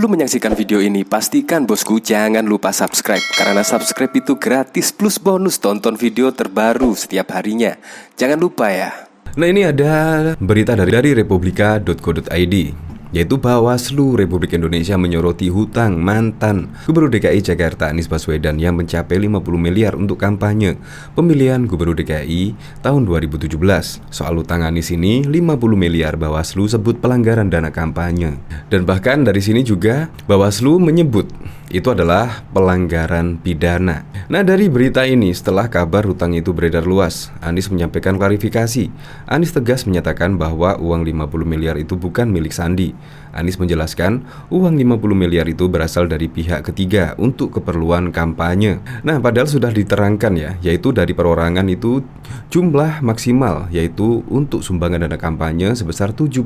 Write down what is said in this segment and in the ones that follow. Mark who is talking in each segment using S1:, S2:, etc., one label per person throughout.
S1: Sebelum menyaksikan video ini, pastikan bosku jangan lupa subscribe. Karena subscribe itu gratis plus bonus tonton video terbaru setiap harinya. Jangan lupa ya.
S2: Nah, ini ada berita dari republika.co.id, yaitu Bawaslu Republik Indonesia menyoroti hutang mantan Gubernur DKI Jakarta Anies Baswedan yang mencapai 50 miliar untuk kampanye pemilihan Gubernur DKI tahun 2017. Soal hutang Anies ini 50 miliar Bawaslu sebut pelanggaran dana kampanye. Dan bahkan dari sini juga Bawaslu menyebut itu adalah pelanggaran pidana. Nah, dari berita ini setelah kabar hutang itu beredar luas, Anies menyampaikan klarifikasi. Anies tegas menyatakan bahwa uang 50 miliar itu bukan milik Sandi. Anies menjelaskan uang 50 miliar itu berasal dari pihak ketiga untuk keperluan kampanye. Nah, padahal sudah diterangkan ya, yaitu dari perorangan itu jumlah maksimal yaitu untuk sumbangan dana kampanye sebesar 75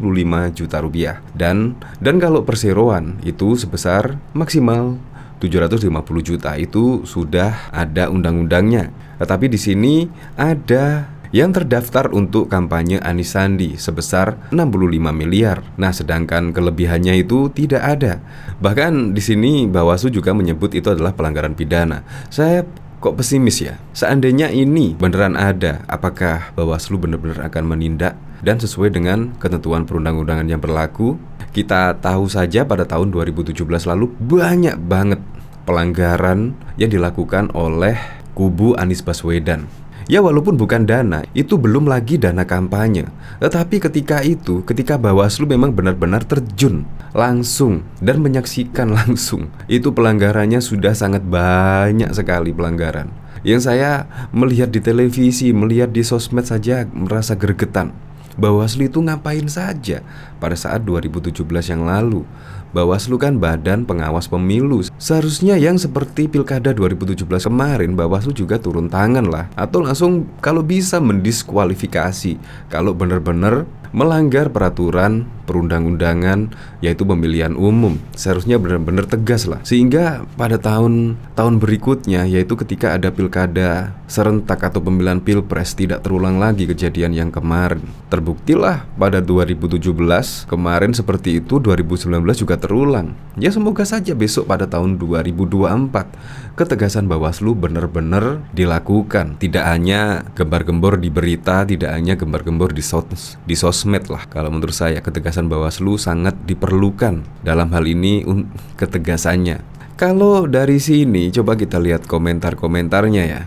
S2: juta rupiah. Dan kalau perseroan itu sebesar maksimal 750 juta, itu sudah ada undang-undangnya. Tetapi di sini ada yang terdaftar untuk kampanye Anies Sandi sebesar 65 miliar. Nah, sedangkan kelebihannya itu tidak ada. Bahkan di sini Bawaslu juga menyebut itu adalah pelanggaran pidana. Saya kok pesimis ya. Seandainya ini beneran ada, apakah Bawaslu benar-benar akan menindak dan sesuai dengan ketentuan perundang-undangan yang berlaku? Kita tahu saja pada tahun 2017 lalu banyak banget pelanggaran yang dilakukan oleh kubu Anies Baswedan. Ya, walaupun bukan dana, itu belum lagi dana kampanye. Tetapi ketika Bawaslu memang benar-benar terjun langsung dan menyaksikan langsung, itu pelanggarannya sudah sangat banyak sekali pelanggaran. Yang saya melihat di televisi, melihat di sosmed saja merasa gregetan. Bawaslu itu ngapain saja pada saat 2017 yang lalu? Bawaslu kan badan pengawas pemilu. Seharusnya yang seperti Pilkada 2017 kemarin, Bawaslu juga turun tangan lah, atau langsung kalau bisa mendiskualifikasi kalau benar-benar melanggar peraturan perundang-undangan yaitu pemilihan umum. Seharusnya benar-benar tegas lah, sehingga pada tahun berikutnya, yaitu ketika ada pilkada serentak atau pemilihan pilpres, tidak terulang lagi kejadian yang kemarin. Terbuktilah pada 2017 kemarin seperti itu, 2019 juga terulang. Ya, semoga saja besok pada tahun 2024 ketegasan Bawaslu benar-benar dilakukan. Tidak hanya gembar-gembor di berita, tidak hanya gembar-gembor di sosmed lah. Kalau menurut saya ketegasan Bawaslu sangat diperlukan dalam hal ini, ketegasannya. Kalau dari sini coba kita lihat komentar-komentarnya ya.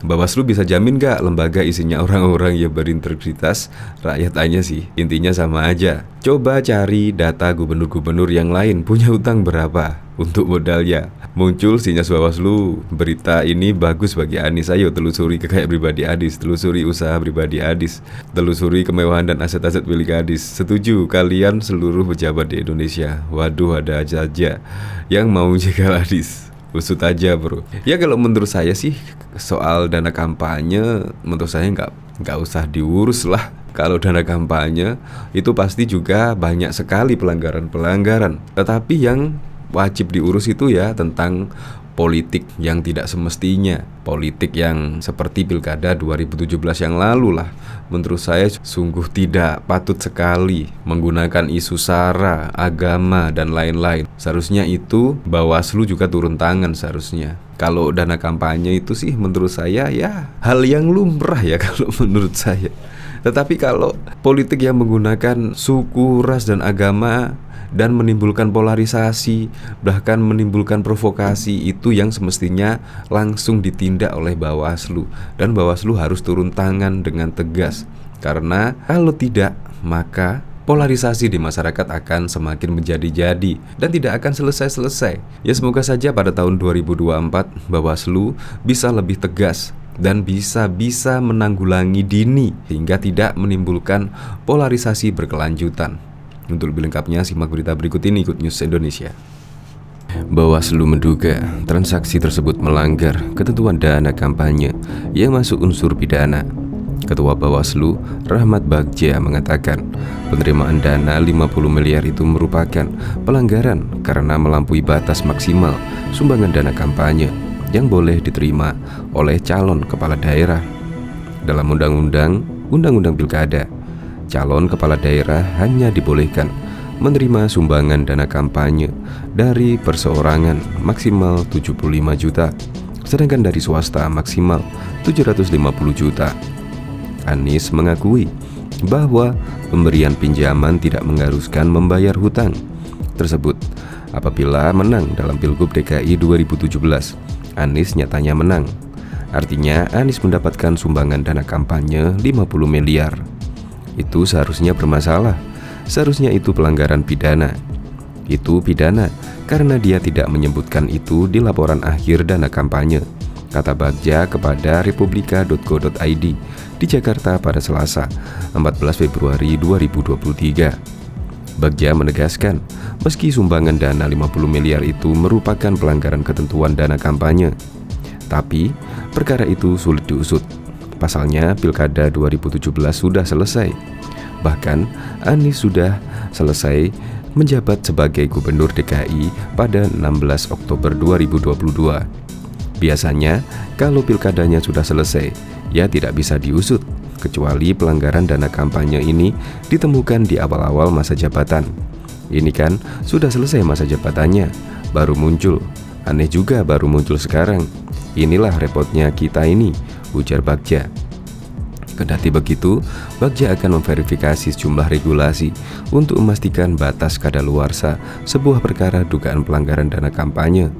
S2: Bawaslu bisa jamin gak lembaga isinya orang-orang yang berintegritas? Rakyat tanya sih, intinya sama aja. Coba cari data gubernur-gubernur yang lain punya hutang berapa untuk modalnya. Muncul sinyas Bawaslu, berita ini bagus bagi Anies. Ayo telusuri kekayaan pribadi Anies, telusuri usaha pribadi Anies, telusuri kemewahan dan aset-aset milik Anies. Setuju kalian seluruh pejabat di Indonesia? Waduh, ada aja yang mau jegal Anies. Usut aja bro. Ya, kalau menurut saya sih soal dana kampanye, menurut saya nggak usah diurus lah. Kalau dana kampanye itu pasti juga banyak sekali pelanggaran. Tetapi yang wajib diurus itu ya tentang politik yang tidak semestinya, politik yang seperti Pilkada 2017 yang lalu lah. Menurut saya sungguh tidak patut sekali menggunakan isu SARA, agama, dan lain-lain. Seharusnya itu Bawaslu juga turun tangan seharusnya. Kalau dana kampanye itu sih menurut saya ya hal yang lumrah ya kalau menurut saya. Tetapi kalau politik yang menggunakan suku, ras, dan agama dan menimbulkan polarisasi, bahkan menimbulkan provokasi, itu yang semestinya langsung ditindak oleh Bawaslu. Dan Bawaslu harus turun tangan dengan tegas. Karena kalau tidak, maka polarisasi di masyarakat akan semakin menjadi-jadi dan tidak akan selesai-selesai. Ya, semoga saja pada tahun 2024 Bawaslu bisa lebih tegas dan bisa menanggulangi dini sehingga tidak menimbulkan polarisasi berkelanjutan. Untuk lebih lengkapnya simak berita berikut ini, Good News Indonesia. Bawaslu menduga transaksi tersebut melanggar ketentuan dana kampanye yang masuk unsur pidana. Ketua Bawaslu, Rahmat Bagja, mengatakan penerimaan dana 50 miliar itu merupakan pelanggaran karena melampaui batas maksimal sumbangan dana kampanye yang boleh diterima oleh calon kepala daerah. Dalam Undang-Undang Pilkada, calon kepala daerah hanya dibolehkan menerima sumbangan dana kampanye dari perseorangan maksimal 75 juta, sedangkan dari swasta maksimal 750 juta. Anies mengakui bahwa pemberian pinjaman tidak mengharuskan membayar hutang tersebut. Apabila menang dalam Pilgub DKI 2017, Anies nyatanya menang. Artinya Anies mendapatkan sumbangan dana kampanye 50 miliar. Itu seharusnya bermasalah. Seharusnya itu pelanggaran pidana. Itu pidana karena dia tidak menyebutkan itu di laporan akhir dana kampanye, kata Bagja kepada republika.co.id di Jakarta pada Selasa, 14 Februari 2023. Bagja menegaskan, meski sumbangan dana 50 miliar itu merupakan pelanggaran ketentuan dana kampanye, tapi perkara itu sulit diusut. Pasalnya Pilkada 2017 sudah selesai. Bahkan Anies sudah selesai menjabat sebagai Gubernur DKI pada 16 Oktober 2022. Biasanya kalau pilkadanya sudah selesai, ya tidak bisa diusut, kecuali pelanggaran dana kampanye ini ditemukan di awal-awal masa jabatan. Ini kan sudah selesai masa jabatannya, baru muncul. Aneh juga baru muncul sekarang. Inilah repotnya kita ini, ujar Bagja. Kendati begitu, Bagja akan memverifikasi sejumlah regulasi untuk memastikan batas kadaluarsa sebuah perkara dugaan pelanggaran dana kampanye.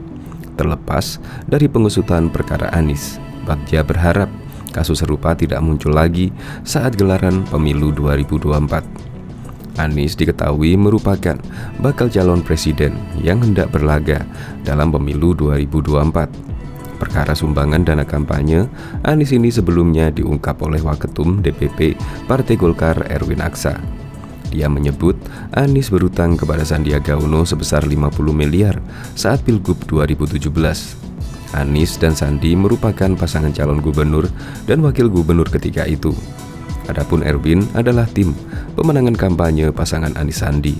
S2: Terlepas dari pengusutan perkara Anies, Bagja berharap kasus serupa tidak muncul lagi saat gelaran pemilu 2024. Anies diketahui merupakan bakal calon presiden yang hendak berlaga dalam pemilu 2024. Perkara sumbangan dana kampanye Anies ini sebelumnya diungkap oleh Waketum DPP Partai Golkar Erwin Aksa. Dia menyebut Anies berutang kepada Sandiaga Uno sebesar 50 miliar saat Pilgub 2017. Anies dan Sandi merupakan pasangan calon gubernur dan wakil gubernur ketika itu. Adapun Erwin adalah tim pemenangan kampanye pasangan Anies Sandi.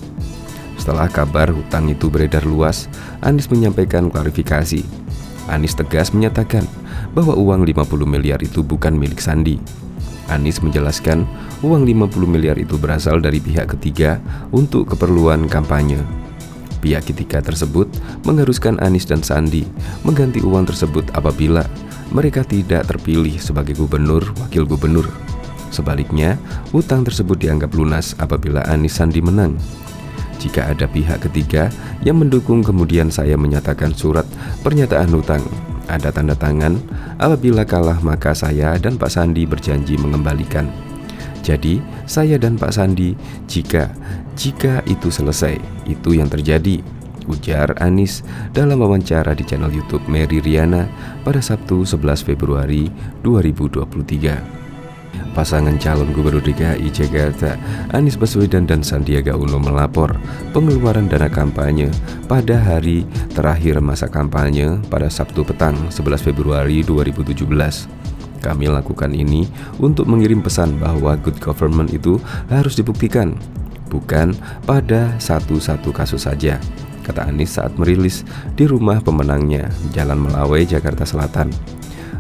S2: Setelah kabar hutang itu beredar luas, Anies menyampaikan klarifikasi. Anies tegas menyatakan bahwa uang 50 miliar itu bukan milik Sandi. Anies menjelaskan uang 50 miliar itu berasal dari pihak ketiga untuk keperluan kampanye. Pihak ketiga tersebut mengharuskan Anies dan Sandi mengganti uang tersebut apabila mereka tidak terpilih sebagai gubernur, wakil gubernur. Sebaliknya, utang tersebut dianggap lunas apabila Anies Sandi menang. Jika ada pihak ketiga yang mendukung, kemudian saya menyatakan surat pernyataan hutang, ada tanda tangan. Apabila kalah maka saya dan Pak Sandi berjanji mengembalikan. Jadi saya dan Pak Sandi jika itu selesai, itu yang terjadi, ujar Anies dalam wawancara di channel YouTube Mary Riana pada Sabtu 11 Februari 2023. Pasangan calon gubernur DKI Jakarta Anies Baswedan dan Sandiaga Uno melapor pengeluaran dana kampanye pada hari terakhir masa kampanye pada Sabtu petang 11 Februari 2017. Kami lakukan ini untuk mengirim pesan bahwa good government itu harus dibuktikan, bukan pada satu-satu kasus saja, kata Anies saat merilis di rumah pemenangnya Jalan Melawai, Jakarta Selatan.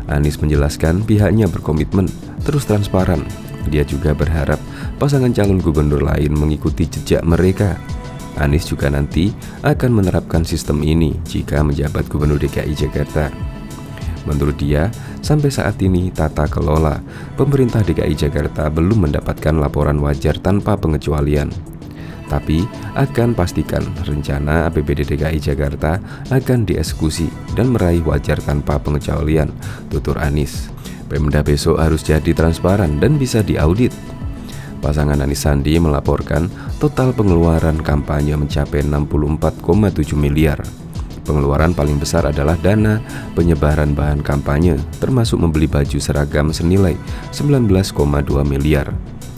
S2: Anies menjelaskan pihaknya berkomitmen terus transparan. Dia juga berharap pasangan calon gubernur lain mengikuti jejak mereka. Anies juga nanti akan menerapkan sistem ini jika menjabat Gubernur DKI Jakarta. Menurut dia, sampai saat ini tata kelola pemerintah DKI Jakarta belum mendapatkan laporan wajar tanpa pengecualian. Tapi akan pastikan rencana APBD DKI Jakarta akan dieksekusi dan meraih wajar tanpa pengecualian, tutur Anies. Pemda besok harus jadi transparan dan bisa diaudit. Pasangan Anies Sandi melaporkan total pengeluaran kampanye mencapai 64,7 miliar. Pengeluaran paling besar adalah dana penyebaran bahan kampanye, termasuk membeli baju seragam senilai 19,2 miliar.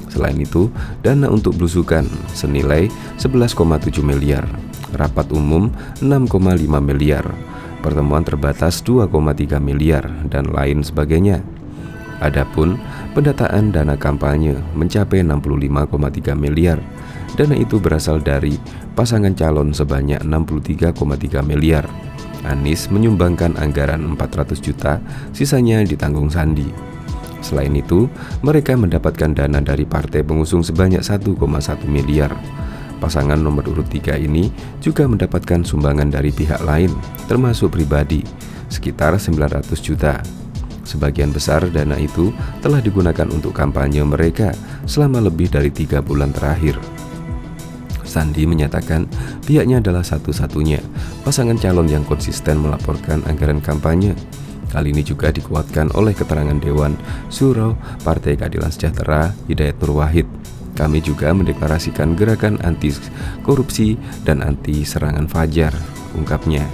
S2: Selain itu, dana untuk belusukan senilai 11,7 miliar, rapat umum 6,5 miliar, pertemuan terbatas 2,3 miliar, dan lain sebagainya. Adapun pendataan dana kampanye mencapai 65,3 miliar. Dana itu berasal dari pasangan calon sebanyak 63,3 miliar. Anies menyumbangkan anggaran 400 juta, sisanya ditanggung Sandi. Selain itu, mereka mendapatkan dana dari partai pengusung sebanyak 1,1 miliar. Pasangan nomor urut 3 ini juga mendapatkan sumbangan dari pihak lain, termasuk pribadi, sekitar 900 juta. Sebagian besar dana itu telah digunakan untuk kampanye mereka selama lebih dari 3 bulan terakhir. Sandi menyatakan pihaknya adalah satu-satunya pasangan calon yang konsisten melaporkan anggaran kampanye. Hal ini juga dikuatkan oleh keterangan Dewan Syuro Partai Keadilan Sejahtera Hidayat Nur Wahid. Kami juga mendeklarasikan gerakan anti korupsi dan anti serangan fajar, ungkapnya.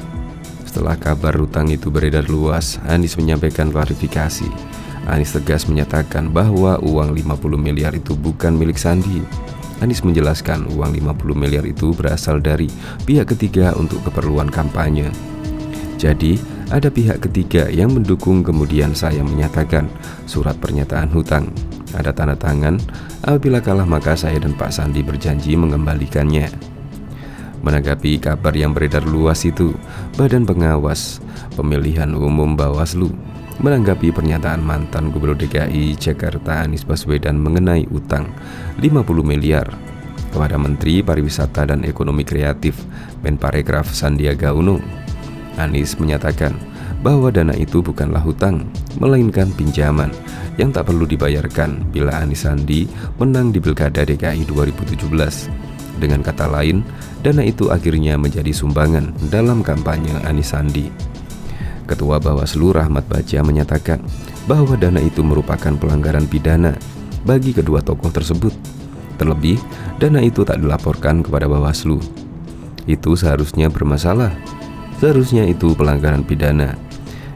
S2: Setelah kabar hutang itu beredar luas, Anies menyampaikan klarifikasi. Anies tegas menyatakan bahwa uang 50 miliar itu bukan milik Sandi. Anies menjelaskan uang 50 miliar itu berasal dari pihak ketiga untuk keperluan kampanye. Jadi, ada pihak ketiga yang mendukung, kemudian saya menyatakan surat pernyataan hutang. Ada tanda tangan, apabila kalah maka saya dan Pak Sandi berjanji mengembalikannya. Menanggapi kabar yang beredar luas itu, Badan Pengawas Pemilihan Umum Bawaslu menanggapi pernyataan mantan Gubernur DKI Jakarta Anies Baswedan mengenai utang 50 miliar kepada Menteri Pariwisata dan Ekonomi Kreatif Menparekraf Sandiaga Uno. Anies menyatakan bahwa dana itu bukanlah hutang, melainkan pinjaman yang tak perlu dibayarkan bila Anies Sandi menang di Pilkada DKI 2017. Dengan kata lain, dana itu akhirnya menjadi sumbangan dalam kampanye Anies Sandi. Ketua Bawaslu Rahmat Bagja menyatakan bahwa dana itu merupakan pelanggaran pidana bagi kedua tokoh tersebut. Terlebih, dana itu tak dilaporkan kepada Bawaslu. Itu seharusnya bermasalah. Seharusnya itu pelanggaran pidana.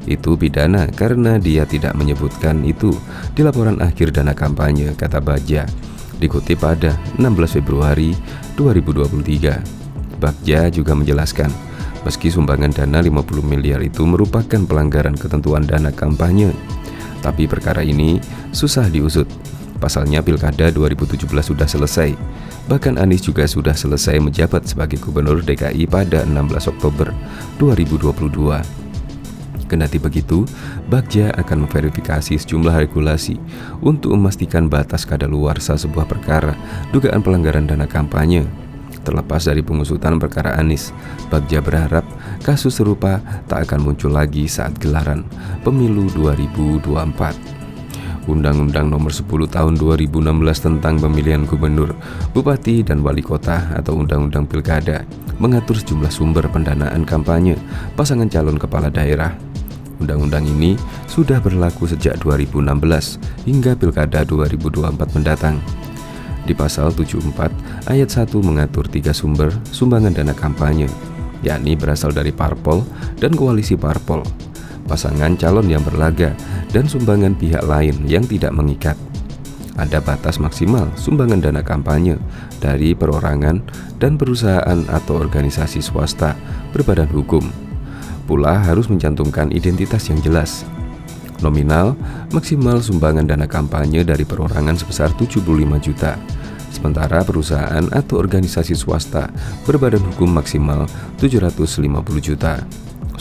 S2: Itu pidana karena dia tidak menyebutkan itu di laporan akhir dana kampanye, kata Bagja. Dikutip pada 16 Februari 2023. Bagja juga menjelaskan, meski sumbangan dana 50 miliar itu merupakan pelanggaran ketentuan dana kampanye, tapi perkara ini susah diusut. Pasalnya Pilkada 2017 sudah selesai. Bahkan Anies juga sudah selesai menjabat sebagai Gubernur DKI pada 16 Oktober 2022. Kendati begitu, Bagja akan memverifikasi sejumlah regulasi untuk memastikan batas kadaluarsa sebuah perkara dugaan pelanggaran dana kampanye. Terlepas dari pengusutan perkara Anies, Bagja berharap kasus serupa tak akan muncul lagi saat gelaran pemilu 2024. Undang-Undang Nomor 10 Tahun 2016 tentang Pemilihan Gubernur, Bupati, dan Wali Kota atau Undang-Undang Pilkada mengatur sejumlah sumber pendanaan kampanye pasangan calon kepala daerah. Undang-undang ini sudah berlaku sejak 2016 hingga Pilkada 2024 mendatang. Di pasal 74 ayat 1 mengatur 3 sumber sumbangan dana kampanye, yakni berasal dari parpol dan koalisi parpol, pasangan calon yang berlaga, dan sumbangan pihak lain yang tidak mengikat. Ada batas maksimal sumbangan dana kampanye dari perorangan dan perusahaan atau organisasi swasta berbadan hukum. Pula harus mencantumkan identitas yang jelas. Nominal maksimal sumbangan dana kampanye dari perorangan sebesar 75 juta. Sementara perusahaan atau organisasi swasta berbadan hukum maksimal 750 juta.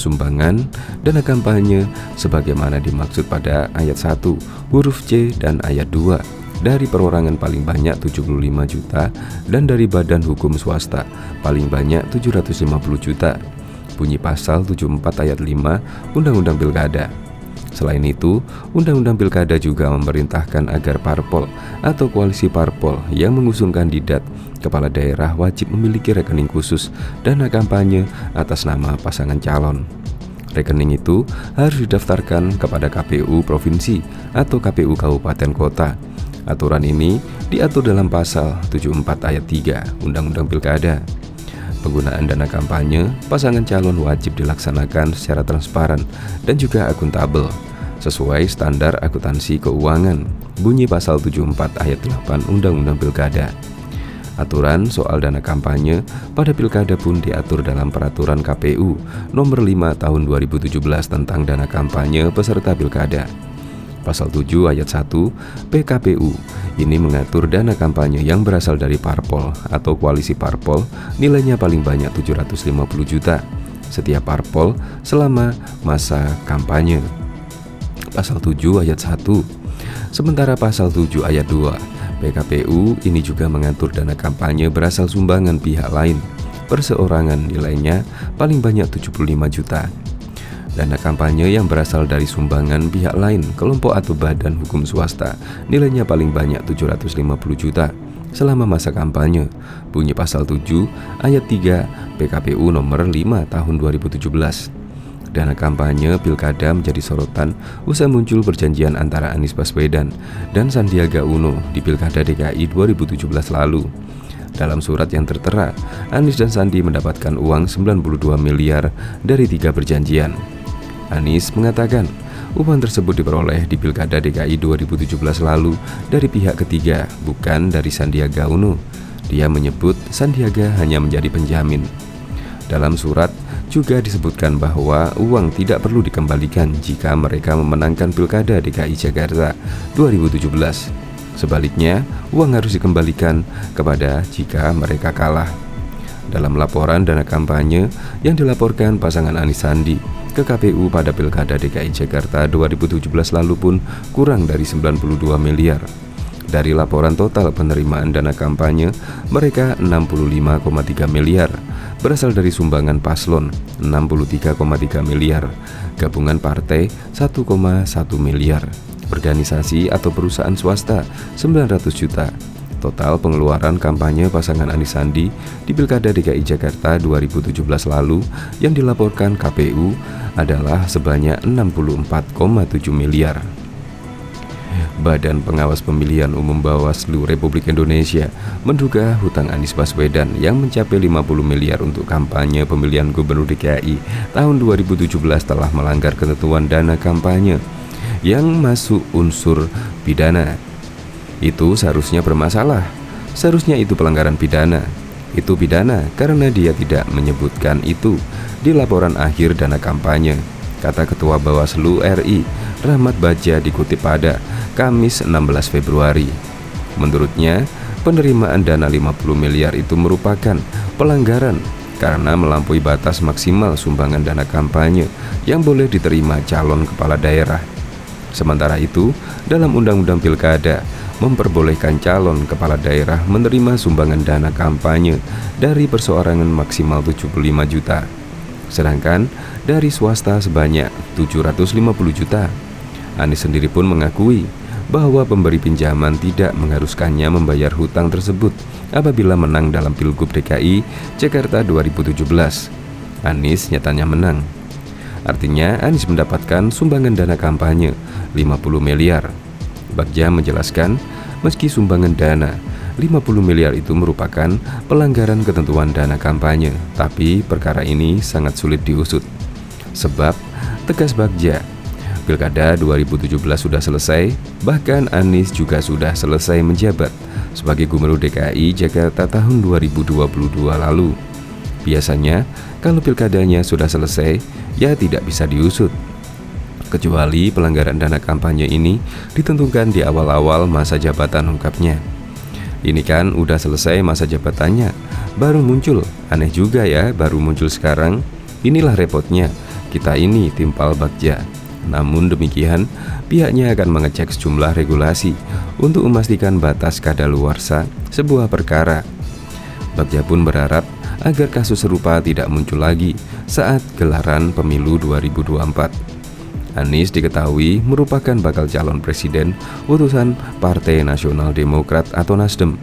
S2: Sumbangan dana kampanye sebagaimana dimaksud pada ayat 1 huruf C dan ayat 2 dari perorangan paling banyak 75 juta dan dari badan hukum swasta paling banyak 750 juta. Bunyi pasal 74 ayat 5 Undang-Undang Pilkada. Selain itu, Undang-Undang Pilkada juga memerintahkan agar parpol atau koalisi parpol yang mengusung kandidat kepala daerah wajib memiliki rekening khusus dana kampanye atas nama pasangan calon. Rekening itu harus didaftarkan kepada KPU Provinsi atau KPU Kabupaten Kota. Aturan ini diatur dalam pasal 74 ayat 3 Undang-Undang Pilkada. Penggunaan dana kampanye pasangan calon wajib dilaksanakan secara transparan dan juga akuntabel sesuai standar akuntansi keuangan, bunyi pasal 74 ayat 8 Undang-Undang Pilkada. Aturan soal dana kampanye pada pilkada pun diatur dalam peraturan KPU nomor 5 tahun 2017 tentang dana kampanye peserta pilkada. Pasal 7 ayat 1 PKPU ini mengatur dana kampanye yang berasal dari parpol atau koalisi parpol nilainya paling banyak 750 juta setiap parpol selama masa kampanye. Pasal 7 ayat 1. Sementara pasal 7 ayat 2 PKPU ini juga mengatur dana kampanye berasal sumbangan pihak lain. Perseorangan nilainya paling banyak 75 juta. Dana kampanye yang berasal dari sumbangan pihak lain, kelompok atau badan hukum swasta, nilainya paling banyak 750 juta selama masa kampanye. Bunyi pasal 7 ayat 3 PKPU nomor 5 tahun 2017. Dana kampanye pilkada menjadi sorotan usai muncul perjanjian antara Anies Baswedan dan Sandiaga Uno di Pilkada DKI 2017 lalu. Dalam surat yang tertera, Anies dan Sandi mendapatkan uang 92 miliar dari 3 perjanjian. Anies mengatakan uang tersebut diperoleh di Pilkada DKI 2017 lalu dari pihak ketiga, bukan dari Sandiaga Uno. Dia menyebut Sandiaga hanya menjadi penjamin. Dalam surat juga disebutkan bahwa uang tidak perlu dikembalikan jika mereka memenangkan Pilkada DKI Jakarta 2017. Sebaliknya, uang harus dikembalikan kepada jika mereka kalah. Dalam laporan dana kampanye yang dilaporkan pasangan Anies Sandi ke KPU pada Pilkada DKI Jakarta 2017 lalu pun kurang dari 92 miliar. Dari laporan total penerimaan dana kampanye, mereka 65,3 miliar berasal dari sumbangan paslon 63,3 miliar, gabungan partai 1,1 miliar, organisasi atau perusahaan swasta 900 juta. Total pengeluaran kampanye pasangan Anies Sandi di Pilkada DKI Jakarta 2017 lalu yang dilaporkan KPU adalah sebanyak 64,7 miliar. Badan Pengawas Pemilihan Umum Bawaslu Republik Indonesia menduga hutang Anies Baswedan yang mencapai 50 miliar untuk kampanye pemilihan gubernur DKI tahun 2017 telah melanggar ketentuan dana kampanye yang masuk unsur pidana. Itu seharusnya bermasalah. Seharusnya itu pelanggaran pidana. Itu pidana karena dia tidak menyebutkan itu di laporan akhir dana kampanye, kata Ketua Bawaslu RI Rahmat Bagja dikutip pada Kamis 16 Februari. Menurutnya, penerimaan dana 50 miliar itu merupakan pelanggaran karena melampaui batas maksimal sumbangan dana kampanye yang boleh diterima calon kepala daerah. Sementara itu, dalam Undang-Undang Pilkada memperbolehkan calon kepala daerah menerima sumbangan dana kampanye dari perseorangan maksimal 75 juta, sedangkan dari swasta sebanyak 750 juta. Anies sendiri pun mengakui bahwa pemberi pinjaman tidak mengharuskannya membayar hutang tersebut apabila menang dalam Pilgub DKI Jakarta 2017. Anies nyatanya menang. Artinya Anies mendapatkan sumbangan dana kampanye 50 miliar. Bagja menjelaskan, meski sumbangan dana 50 miliar itu merupakan pelanggaran ketentuan dana kampanye, tapi perkara ini sangat sulit diusut. Sebab, tegas Bagja, Pilkada 2017 sudah selesai, bahkan Anies juga sudah selesai menjabat sebagai Gubernur DKI Jakarta tahun 2022 lalu. Biasanya, kalau pilkadanya sudah selesai, ya tidak bisa diusut. Kecuali pelanggaran dana kampanye ini ditentukan di awal-awal masa jabatan, ungkapnya. Ini kan udah selesai masa jabatannya, baru muncul. Aneh juga ya, baru muncul sekarang. Inilah repotnya, kita ini timpal Bagja. Namun demikian, pihaknya akan mengecek sejumlah regulasi untuk memastikan batas kadaluarsa sebuah perkara. Bagja pun berharap agar kasus serupa tidak muncul lagi saat gelaran pemilu 2024. Anies diketahui merupakan bakal calon presiden utusan Partai Nasional Demokrat atau Nasdem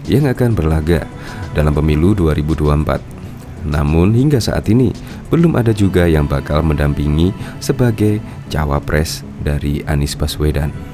S2: yang akan berlaga dalam pemilu 2024. Namun hingga saat ini belum ada juga yang bakal mendampingi sebagai cawapres dari Anies Baswedan.